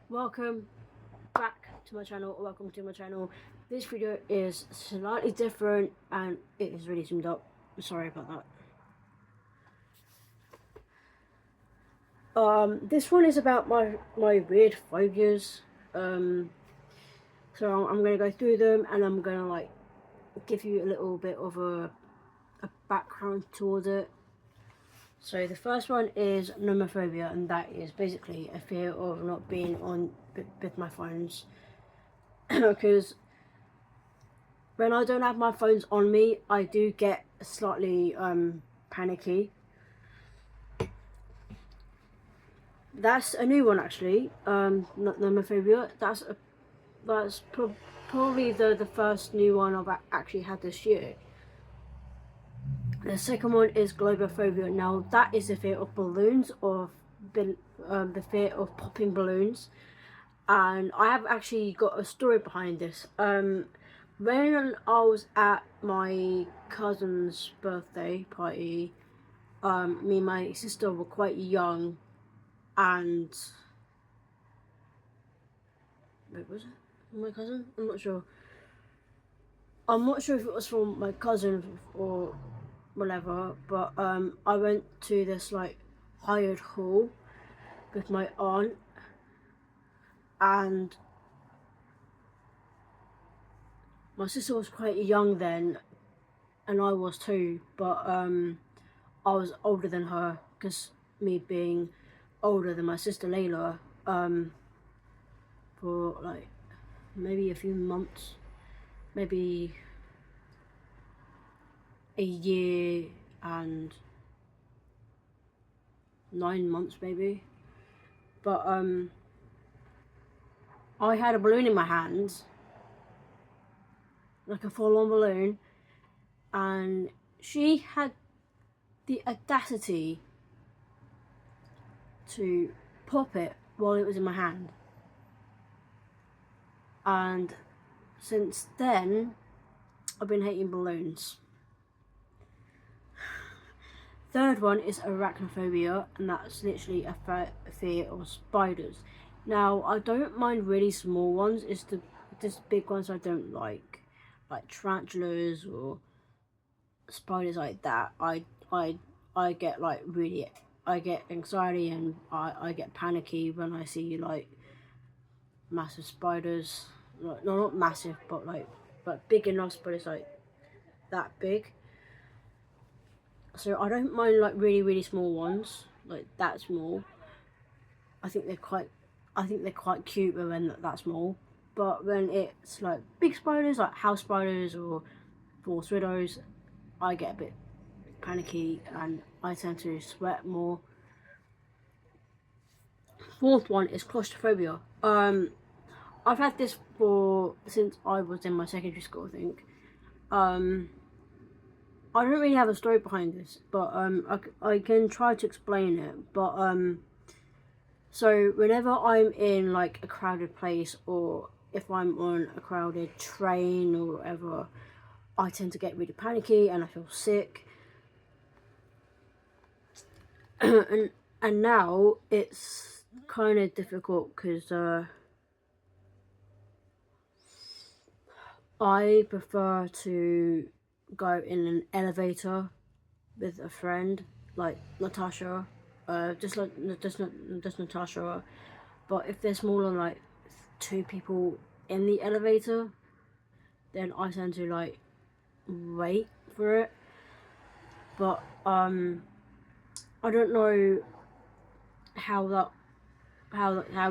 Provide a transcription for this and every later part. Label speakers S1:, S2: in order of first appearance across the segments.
S1: Welcome back to my channel, or welcome to my channel. This video is slightly different and it is really zoomed up. Sorry about that. This one is about my weird phobias. So I'm gonna go through them and I'm gonna like give you a little bit of a background towards it. So the first one is nomophobia, and that is basically a fear of not being on with my phones. Because when I don't have my phones on me, I do get slightly panicky. That's a new one actually. Not nomophobia. That's probably the first new one I've actually had this year. The second one is globophobia. Now that is the fear of balloons, or the fear of popping balloons. And I have actually got a story behind this. When I was at my cousin's birthday party, me and my sister were quite young, and wait, was it my cousin? I'm not sure. I'm not sure if it was from my cousin or whatever, but I went to this like hired hall with my aunt, and my sister was quite young then, and I was too, but I was older than her, because me being older than my sister Layla, for like maybe a few months, maybe a year and 9 months maybe. But I had a balloon in my hands, like a full-on balloon, and she had the audacity to pop it while it was in my hand. And since then, I've been hating balloons. Third one is arachnophobia, and that's literally a fear of spiders. Now, I don't mind really small ones, it's just big ones I don't like tarantulas or spiders like that. I get like really, I get anxiety, and I get panicky when I see like massive spiders. Like, no, not massive, but big enough spiders, like that big. So I don't mind like really small ones, like that small. I think they're quite cute when that small. But when it's like big spiders, like house spiders or false widows, I get a bit panicky and I tend to sweat more. Fourth one is claustrophobia. I've had this since I was in my secondary school, I think. I don't really have a story behind this, but I can try to explain it. But so whenever I'm in like a crowded place, or if I'm on a crowded train or whatever, I tend to get really panicky and I feel sick. and now it's kind of difficult because I prefer to go in an elevator with a friend, like Natasha, just Natasha. But if there's more than like 2 people in the elevator, then I tend to like wait for it. But I don't know how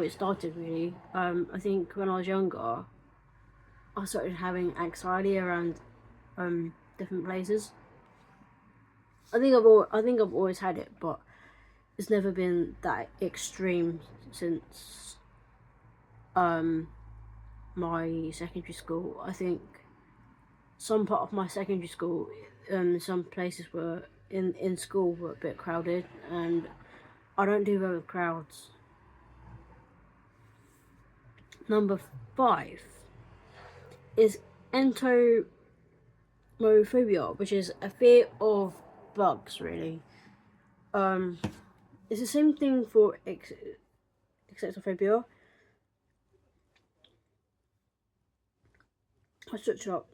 S1: it started really. I think when I was younger, I started having anxiety around different places. I think I've always had it, but it's never been that extreme since my secondary school. I think some part of my secondary school, some places were in school were a bit crowded, and I don't do well with crowds. Number 5 is entomophobia, which is a fear of bugs, really. It's the same thing for exophobia, I switch it up.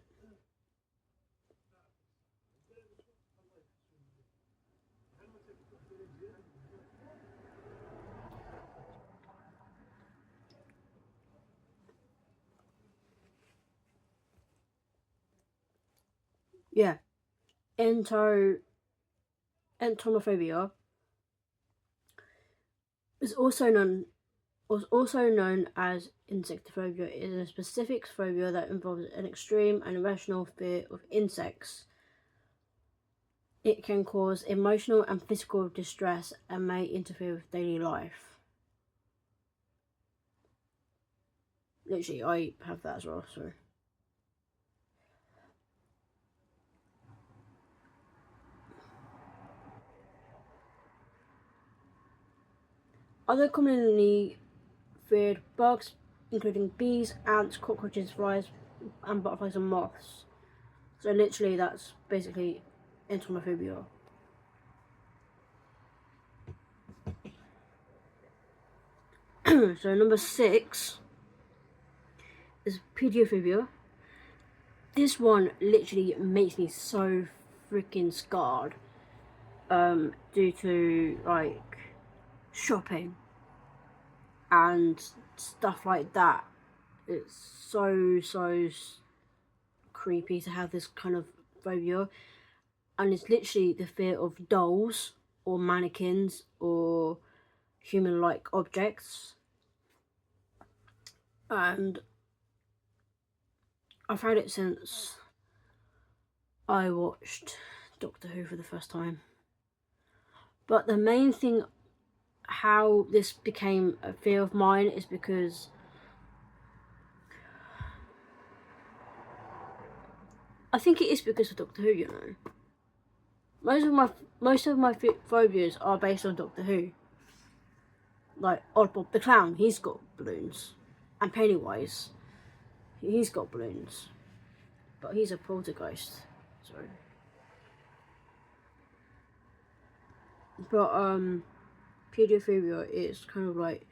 S1: Yeah, entomophobia is also known as insectophobia. It is a specific phobia that involves an extreme and irrational fear of insects. It can cause emotional and physical distress and may interfere with daily life. Literally, I have that as well, so. Other commonly feared bugs, including bees, ants, cockroaches, flies, and butterflies and moths. So literally, that's basically entomophobia. So number 6 is pediophobia. This one literally makes me so freaking scarred. Due to like shopping and stuff like that. It's so creepy to have this kind of phobia, and it's literally the fear of dolls or mannequins or human-like objects. And I've had it since I watched Doctor Who for the first time. But the main thing how this became a fear of mine is because I think it is because of Doctor Who, you know. Most of my phobias are based on Doctor Who. Like Oddbob the Clown, he's got balloons, and Pennywise, he's got balloons, but he's a poltergeist. So, but pedophilia is kind of like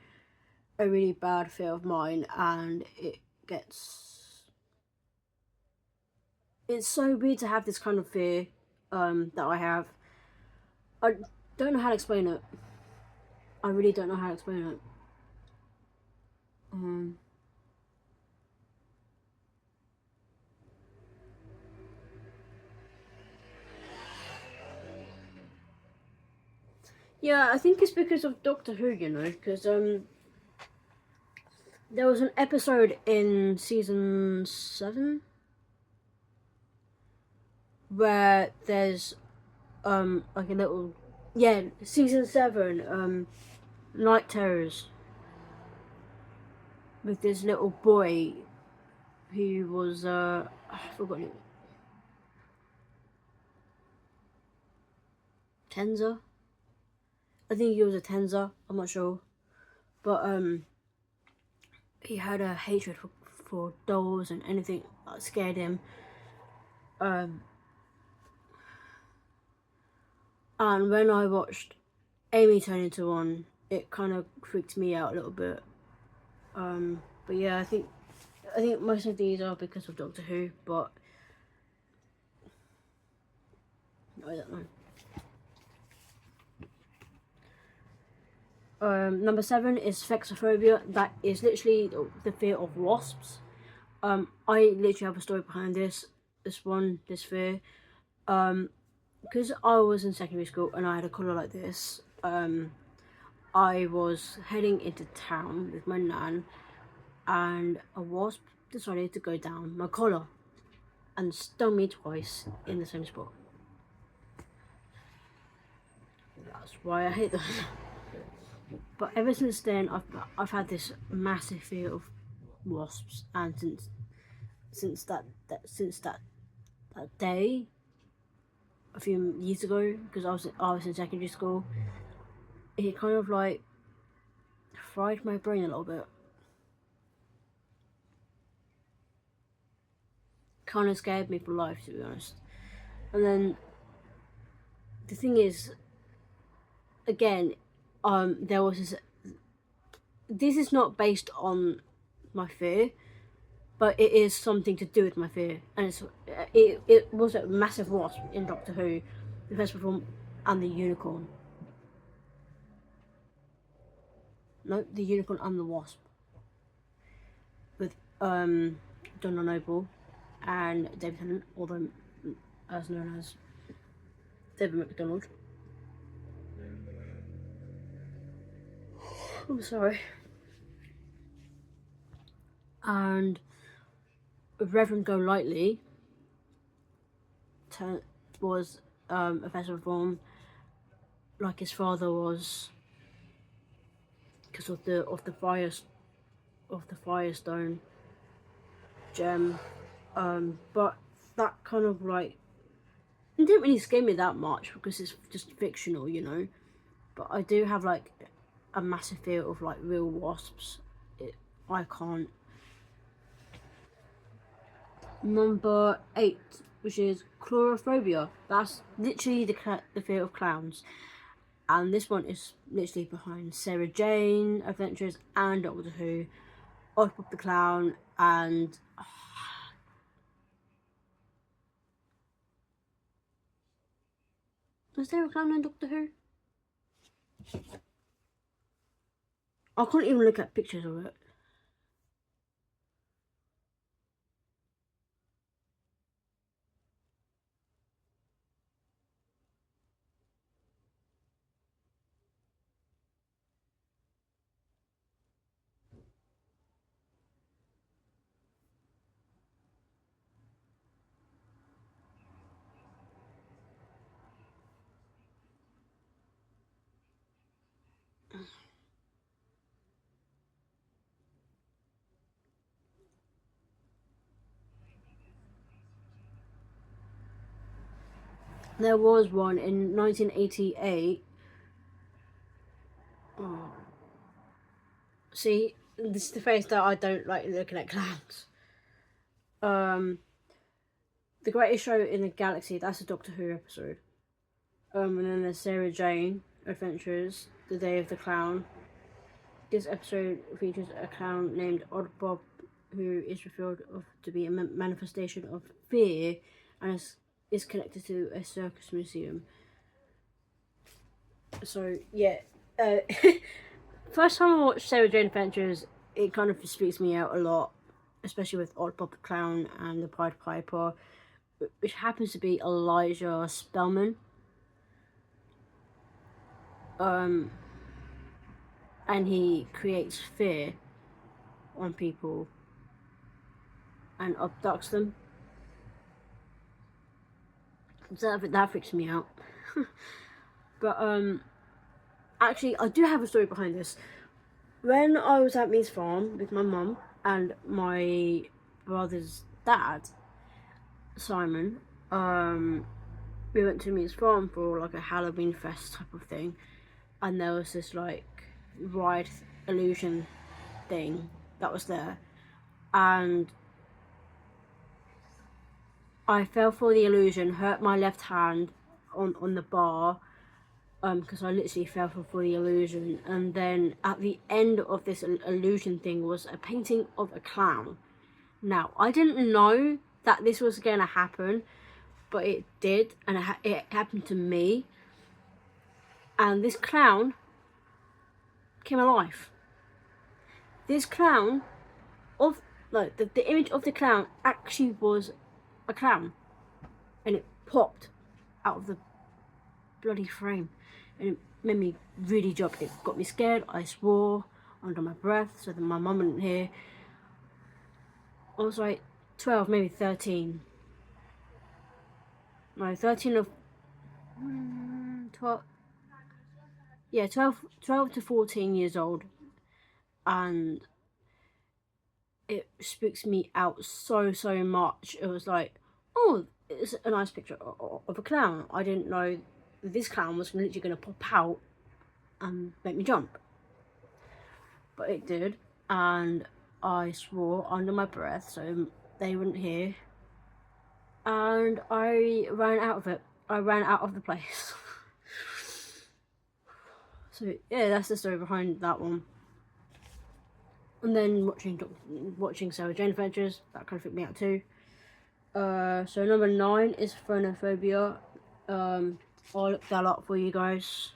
S1: a really bad fear of mine, and it's so weird to have this kind of fear that I have. I don't know how to explain it. I really don't know how to explain it. Yeah, I think it's because of Doctor Who, you know, because there was an episode in season 7 where there's like a little, yeah, season 7 Night Terrors, with this little boy who was I forgot it, Tenza. I think he was a Tenza. I'm not sure, but he had a hatred for dolls and anything that scared him. And when I watched Amy turn into one, it kind of freaked me out a little bit. But yeah, I think most of these are because of Doctor Who, but I don't know. Number 7 is Fexophobia. That is literally the fear of wasps. I literally have a story behind this fear. Because I was in secondary school and I had a colour like this, I was heading into town with my nan, and a wasp decided to go down my collar and stung me twice in the same spot. That's why I hate them. But ever since then, I've had this massive fear of wasps, and since that day a few years ago, because I was in secondary school, it kind of like fried my brain a little bit. Kind of scared me for life, to be honest. And then the thing is, again, there was this is not based on my fear. but it is something to do with my fear, and it was a massive wasp in Doctor Who, the first perform, and the unicorn. No, the unicorn and the wasp with Donald Noble and David Tennant, although as known as David McDonald. I'm sorry. And Reverend Golightly was a vessel of form, like his father was, because of the Firestone gem. But that kind of like, it didn't really scare me that much because it's just fictional, you know. But I do have like a massive fear of like real wasps. I can't. Number 8, which is chlorophobia. That's literally the fear of clowns. And this one is literally behind Sarah Jane Adventures and Doctor Who, Oddbob the Clown, and was there a clown in Doctor Who? I can't even look at pictures of it. There was one in 1988. Oh. See, this is the face that I don't like looking at clowns. The Greatest Show in the Galaxy, that's a Doctor Who episode. And then there's Sarah Jane Adventures, The Day of the Clown. This episode features a clown named Oddbob, who is revealed to be a manifestation of fear and is connected to a circus museum. So yeah, first time I watched Sarah Jane Adventures, it kind of speaks me out a lot, especially with Oddbob the Clown and the Pied Piper, which happens to be Elijah Spellman. And he creates fear on people and abducts them. So that freaks me out. But actually, I do have a story behind this. When I was at Me's farm with my mum and my brother's dad, Simon, we went to Me's farm for like a Halloween fest type of thing, and there was this like ride illusion thing that was there, and I fell for the illusion, hurt my left hand on the bar, because I literally fell for the illusion. And then at the end of this illusion thing was a painting of a clown. Now, I didn't know that this was going to happen, but it did, and it happened to me. And this clown came alive. This clown, the image of the clown actually was a clown, and it popped out of the bloody frame, and it made me really jump. It got me scared. I swore under my breath so that my mum wouldn't hear. I was like 12, maybe 13. No, 13 of 12. Yeah, 12 to 14 years old, and it spooks me out so much. It was like, oh, it's a nice picture of a clown. I didn't know this clown was literally going to pop out and make me jump, but it did, and I swore under my breath so they wouldn't hear, and I ran out of it. I ran out of the place. So yeah, that's the story behind that one. And then watching Sarah Jane Adventures, that kind of freaked me out too. So number 9 is Phonophobia. I'll look that up for you guys.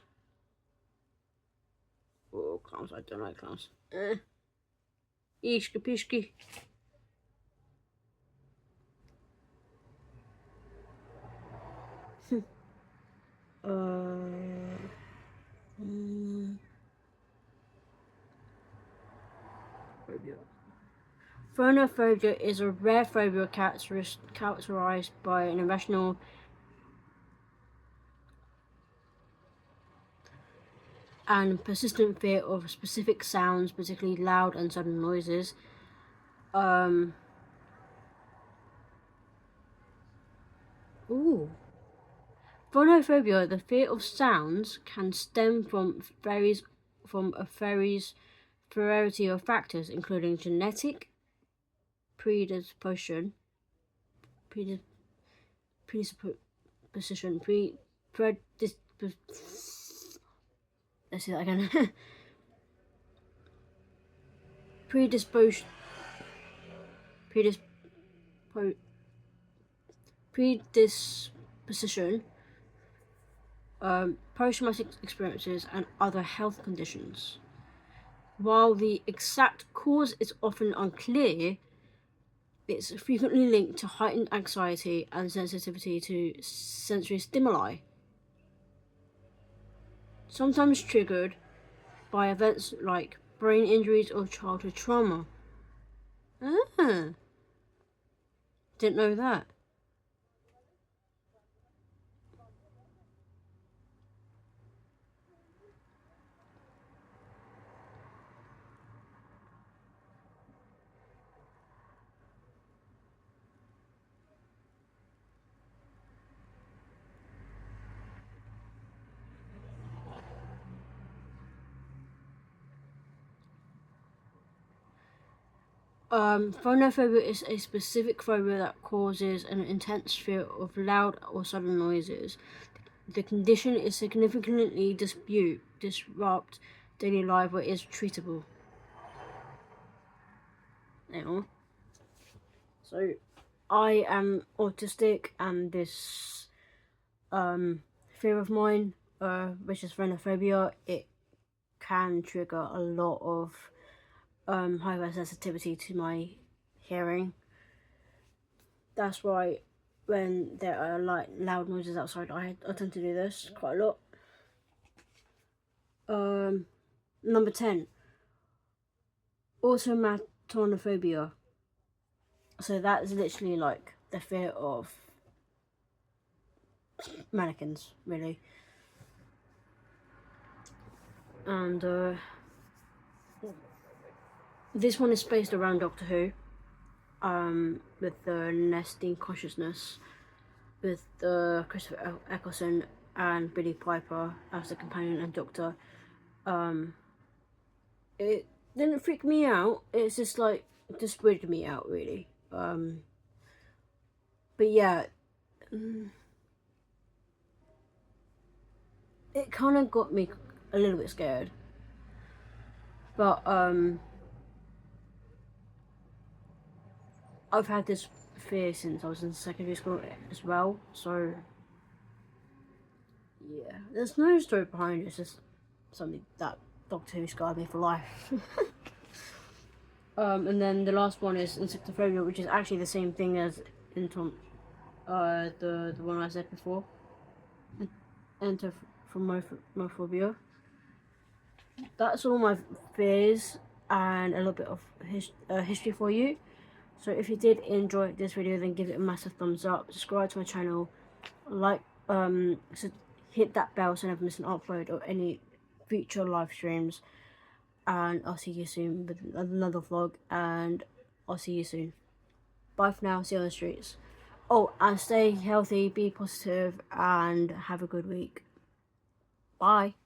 S1: Oh, clowns, I don't like clowns. Ishki pishki. Phobia. Phonophobia is a rare phobia characterized by an irrational and persistent fear of specific sounds, particularly loud and sudden noises. Phonophobia, the fear of sounds, can stem from a variety of factors, including genetic predisposition, let's see that again. predisposition, post-traumatic experiences, and other health conditions. While the exact cause is often unclear, it's frequently linked to heightened anxiety and sensitivity to sensory stimuli, sometimes triggered by events like brain injuries or childhood trauma. Didn't know that. Phonophobia is a specific phobia that causes an intense fear of loud or sudden noises. The condition is significantly disrupt daily life, but is treatable. Anyway. So, I am autistic, and this fear of mine, which is phonophobia, it can trigger a lot of hypersensitivity to my hearing. That's why when there are like loud noises outside, I tend to do this quite a lot. Number 10, automatonophobia. So that's literally like the fear of mannequins, really. And this one is based around Doctor Who, with the nesting consciousness, with Christopher Eccleston and Billy Piper as the companion and Doctor. It didn't freak me out. It's just like just weirded me out, really. But yeah, it kind of got me a little bit scared. But I've had this fear since I was in secondary school as well, so yeah, there's no story behind it. It's just something that Doctor Who scarred me for life. And then the last one is insectophobia, which is actually the same thing as the one I said before, entomophobia. That's all my fears and a little bit of history for you. So if you did enjoy this video, then give it a massive thumbs up, subscribe to my channel, so hit that bell so you never miss an upload or any future live streams, and I'll see you soon with another vlog, and I'll see you soon. Bye for now, see you on the streets. Oh, and stay healthy, be positive, and have a good week. Bye.